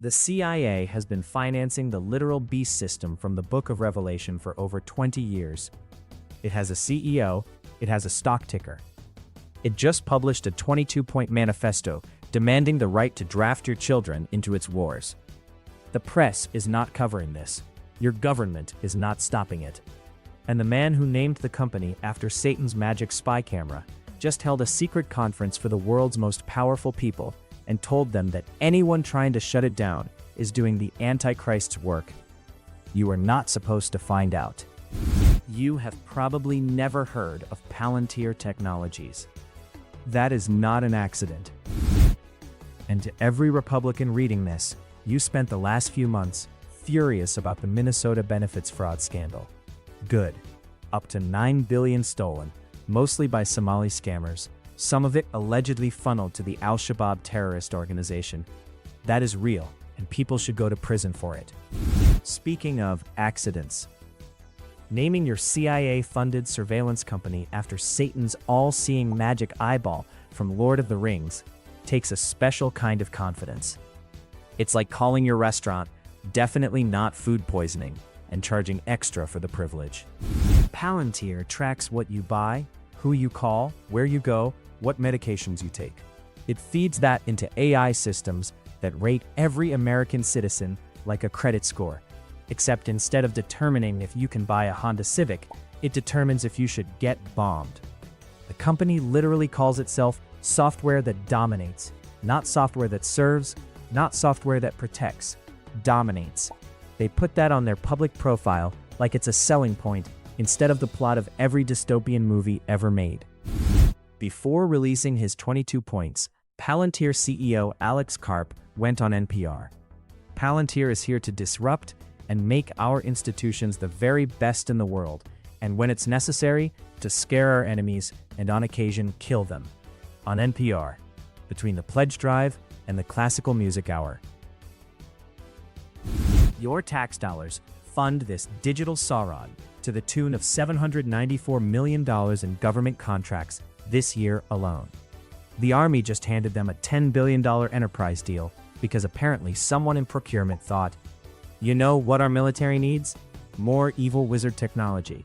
The CIA has been financing the literal beast system from the Book of Revelation for over 20 years. It has a CEO, it has a stock ticker. It just published a 22-point manifesto demanding the right to draft your children into its wars. The press is not covering this. Your government is not stopping it. And the man who named the company after Satan's magic spy camera just held a secret conference for the world's most powerful people and told them that anyone trying to shut it down is doing the Antichrist's work. You are not supposed to find out. You have probably never heard of Palantir Technologies. That is not an accident. And to every Republican reading this, you spent the last few months furious about the Minnesota benefits fraud scandal. Good. Up to $9 billion stolen, mostly by Somali scammers, some of it allegedly funneled to the Al-Shabaab terrorist organization. That is real, and people should go to prison for it. Speaking of accidents, naming your CIA-funded surveillance company after Satan's all-seeing magic eyeball from Lord of the Rings takes a special kind of confidence. It's like calling your restaurant definitely not food poisoning and charging extra for the privilege. Palantir tracks what you buy, who you call, where you go, what medications you take. It feeds that into AI systems that rate every American citizen like a credit score. Except instead of determining if you can buy a Honda Civic, it determines if you should get bombed. The company literally calls itself software that dominates, not software that serves, not software that protects, dominates. They put that on their public profile like it's a selling point instead of the plot of every dystopian movie ever made. Before releasing his 22 points, Palantir CEO Alex Karp went on NPR. Palantir is here to disrupt and make our institutions the very best in the world, and when it's necessary, to scare our enemies and on occasion kill them. On NPR, between the Pledge Drive and the Classical Music Hour. Your tax dollars fund this digital Sauron to the tune of $794 million in government contracts this year alone. The Army just handed them a $10 billion enterprise deal because apparently someone in procurement thought, you know what our military needs? More evil wizard technology.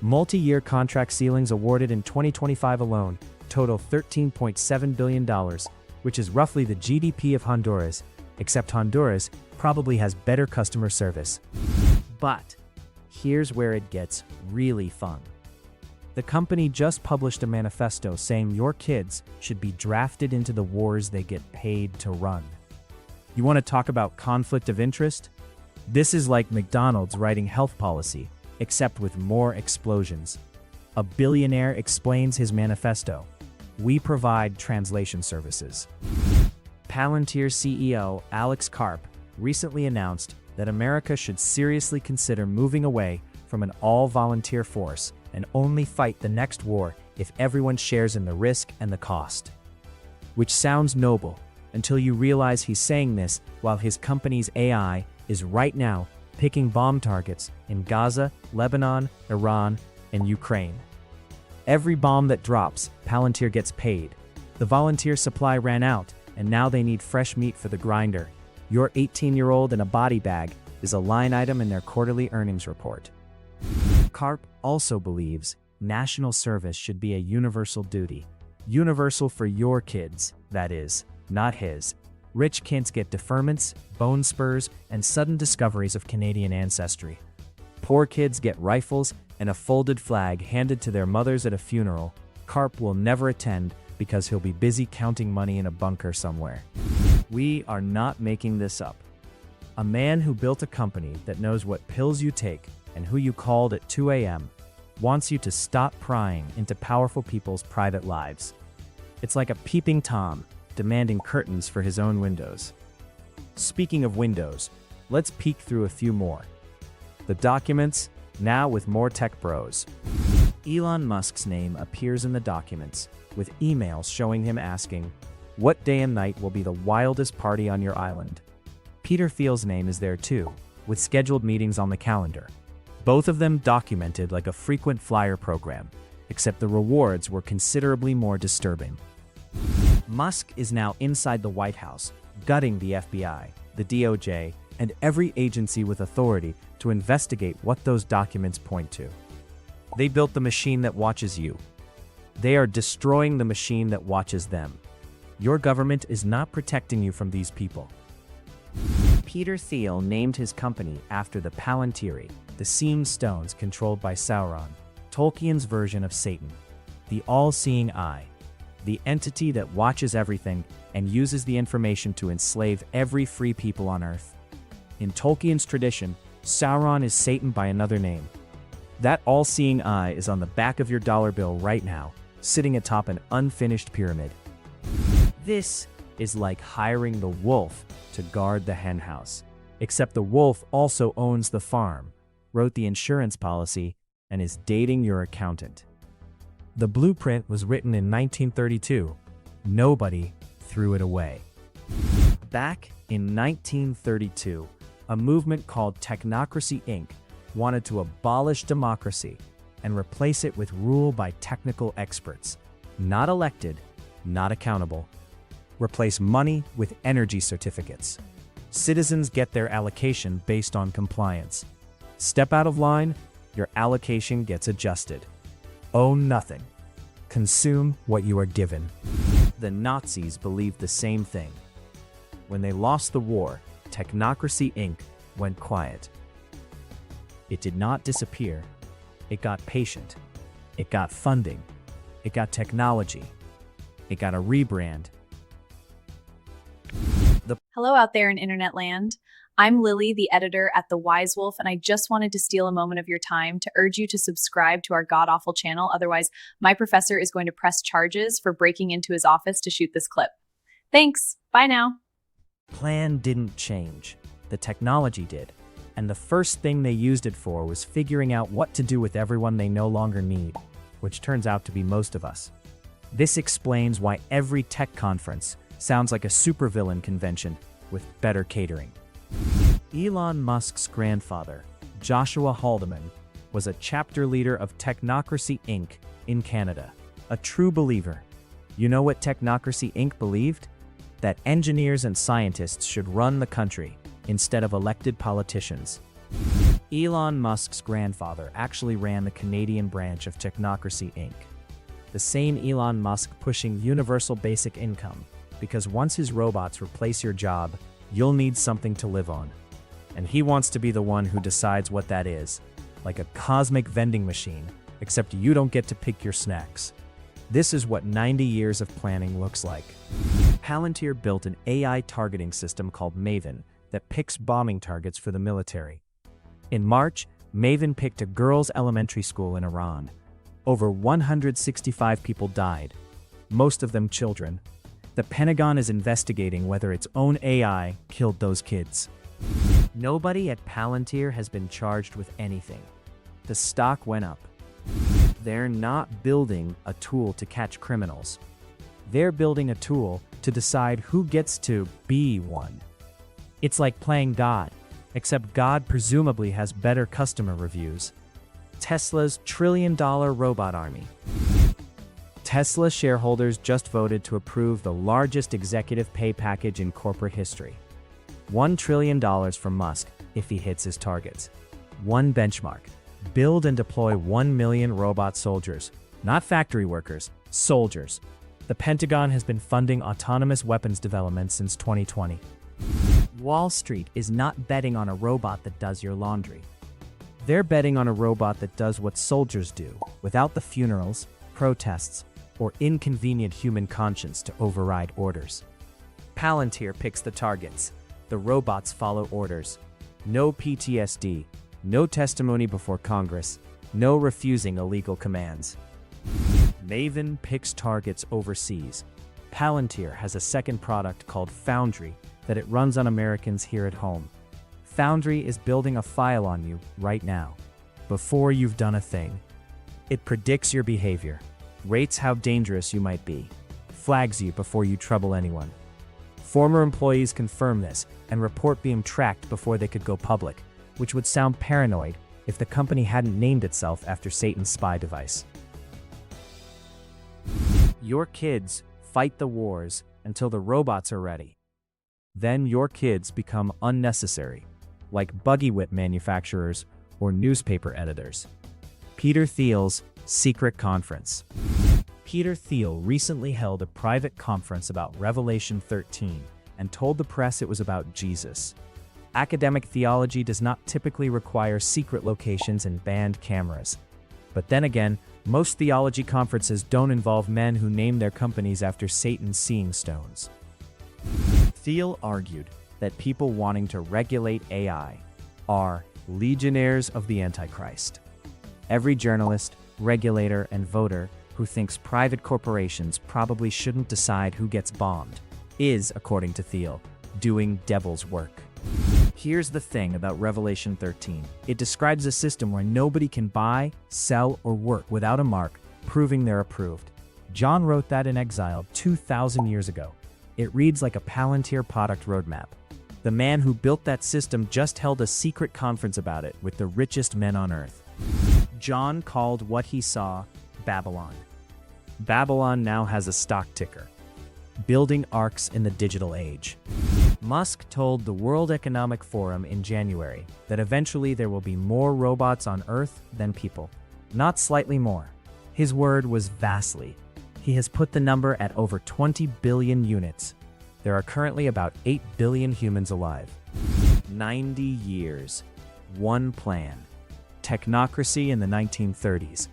Multi-year contract ceilings awarded in 2025 alone total $13.7 billion, which is roughly the GDP of Honduras, except Honduras probably has better customer service. But here's where it gets really fun. The company just published a manifesto saying your kids should be drafted into the wars they get paid to run. You want to talk about conflict of interest? This is like McDonald's writing health policy, except with more explosions. A billionaire explains his manifesto. We provide translation services. Palantir CEO Alex Karp recently announced that America should seriously consider moving away from an all-volunteer force and only fight the next war if everyone shares in the risk and the cost. Which sounds noble, until you realize he's saying this while his company's AI is right now picking bomb targets in Gaza, Lebanon, Iran, and Ukraine. Every bomb that drops, Palantir gets paid. The volunteer supply ran out, and now they need fresh meat for the grinder. Your 18-year-old in a body bag is a line item in their quarterly earnings report. Karp also believes national service should be a universal duty. Universal for your kids, that is, not his. Rich kids get deferments, bone spurs, and sudden discoveries of Canadian ancestry. Poor kids get rifles and a folded flag handed to their mothers at a funeral. Karp will never attend because he'll be busy counting money in a bunker somewhere. We are not making this up. A man who built a company that knows what pills you take and who you called at 2 a.m. wants you to stop prying into powerful people's private lives. It's like a peeping Tom demanding curtains for his own windows. Speaking of windows, let's peek through a few more. The documents, now with more tech bros. Elon Musk's name appears in the documents, with emails showing him asking, what day and night will be the wildest party on your island? Peter Thiel's name is there too, with scheduled meetings on the calendar. Both of them documented like a frequent flyer program, except the rewards were considerably more disturbing. Musk is now inside the White House, gutting the FBI, the DOJ, and every agency with authority to investigate what those documents point to. They built the machine that watches you. They are destroying the machine that watches them. Your government is not protecting you from these people. Peter Thiel named his company after the Palantir, the seam stones controlled by Sauron, Tolkien's version of Satan, the all-seeing eye, the entity that watches everything and uses the information to enslave every free people on Earth. In Tolkien's tradition, Sauron is Satan by another name. That all-seeing eye is on the back of your dollar bill right now, sitting atop an unfinished pyramid. This is like hiring the wolf to guard the henhouse, except the wolf also owns the farm, wrote the insurance policy, and is dating your accountant. The blueprint was written in 1932. Nobody threw it away. Back in 1932, a movement called Technocracy Inc. wanted to abolish democracy and replace it with rule by technical experts, not elected, not accountable. Replace money with energy certificates. Citizens get their allocation based on compliance. Step out of line, your allocation gets adjusted. Own nothing. Consume what you are given. The Nazis believed the same thing. When they lost the war, Technocracy Inc. went quiet. It did not disappear. It got patient. It got funding. It got technology. It got a rebrand. Hello out there in internet land. I'm Lily, the editor at The Wise Wolf, and I just wanted to steal a moment of your time to urge you to subscribe to our god-awful channel. Otherwise, my professor is going to press charges for breaking into his office to shoot this clip. Thanks. Bye now. Plan didn't change. The technology did. And the first thing they used it for was figuring out what to do with everyone they no longer need, which turns out to be most of us. This explains why every tech conference sounds like a supervillain convention with better catering. Elon Musk's grandfather, Joshua Haldeman, was a chapter leader of Technocracy Inc. in Canada, a true believer. You know what Technocracy Inc. believed? That engineers and scientists should run the country instead of elected politicians. Elon Musk's grandfather actually ran the Canadian branch of Technocracy Inc. The same Elon Musk pushing universal basic income, because once his robots replace your job, you'll need something to live on. And he wants to be the one who decides what that is, like a cosmic vending machine, except you don't get to pick your snacks. This is what 90 years of planning looks like. Palantir built an AI targeting system called Maven that picks bombing targets for the military. In March, Maven picked a girls' elementary school in Iran. Over 165 people died, most of them children. The Pentagon is investigating whether its own AI killed those kids. Nobody at Palantir has been charged with anything. The stock went up. They're not building a tool to catch criminals. They're building a tool to decide who gets to be one. It's like playing God, except God presumably has better customer reviews. Tesla's trillion-dollar robot army. Tesla shareholders just voted to approve the largest executive pay package in corporate history. $1 trillion from Musk if he hits his targets. One benchmark: build and deploy 1 million robot soldiers, not factory workers, soldiers. The Pentagon has been funding autonomous weapons development since 2020. Wall Street is not betting on a robot that does your laundry. They're betting on a robot that does what soldiers do, without the funerals, protests, or inconvenient human conscience to override orders. Palantir picks the targets. The robots follow orders. No PTSD, no testimony before Congress, no refusing illegal commands. Maven picks targets overseas. Palantir has a second product called Foundry that it runs on Americans here at home. Foundry is building a file on you right now, before you've done a thing. It predicts your behavior, rates how dangerous you might be, flags you before you trouble anyone. Former employees confirm this and report being tracked before they could go public, which would sound paranoid if the company hadn't named itself after Satan's spy device. Your kids fight the wars until the robots are ready. then your kids become unnecessary, like buggy whip manufacturers or newspaper editors. Peter Thiel's Secret Conference. Peter Thiel recently held a private conference about Revelation 13 and told the press it was about Jesus. Academic theology does not typically require secret locations and banned cameras. But then again, most theology conferences don't involve men who name their companies after Satan's seeing stones. Thiel argued that people wanting to regulate AI are legionnaires of the Antichrist. Every journalist, regulator, and voter who thinks private corporations probably shouldn't decide who gets bombed is, according to Thiel, doing devil's work. Here's the thing about Revelation 13. It describes a system where nobody can buy, sell, or work without a mark, proving they're approved. John wrote that in exile 2,000 years ago. It reads like a Palantir product roadmap. The man who built that system just held a secret conference about it with the richest men on earth. John called what he saw Babylon. Babylon now has a stock ticker, building arcs in the digital age. Musk told the World Economic Forum in January that eventually there will be more robots on Earth than people, not slightly more. His word was vastly. He has put the number at over 20 billion units. There are currently about 8 billion humans alive. 90 years. One plan. Technocracy in the 1930s.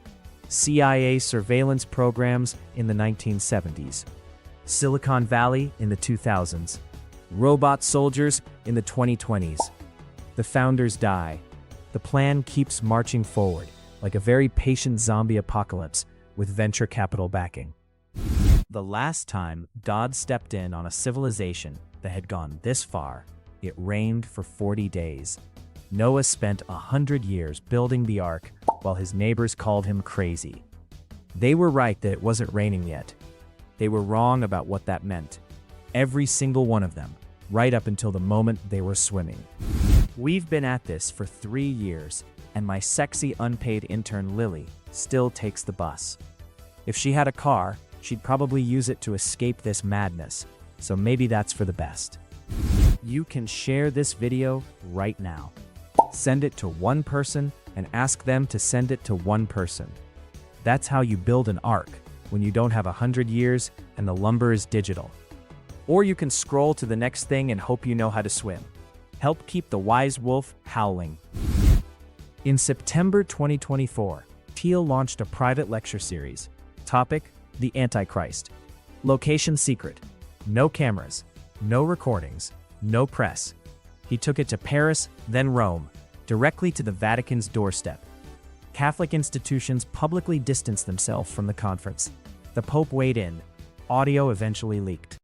CIA surveillance programs in the 1970s. Silicon Valley in the 2000s. Robot soldiers in the 2020s. The founders die. The plan keeps marching forward, like a very patient zombie apocalypse with venture capital backing. The last time God stepped in on a civilization that had gone this far, it rained for 40 days. Noah spent 100 years building the ark while his neighbors called him crazy. They were right that it wasn't raining yet. They were wrong about what that meant. Every single one of them, right up until the moment they were swimming. We've been at this for 3 years, and my sexy unpaid intern Lily still takes the bus. If she had a car, she'd probably use it to escape this madness, so maybe that's for the best. You can share this video right now. Send it to one person and ask them to send it to one person. That's how you build an ark when you don't have 100 years and the lumber is digital. Or you can scroll to the next thing and hope you know how to swim. Help keep the wise wolf howling. In September 2024, Thiel launched a private lecture series. Topic: The Antichrist. Location secret. No cameras, no recordings, no press. He took it to Paris, then Rome, directly to the Vatican's doorstep. Catholic institutions publicly distanced themselves from the conference. The Pope weighed in. Audio eventually leaked.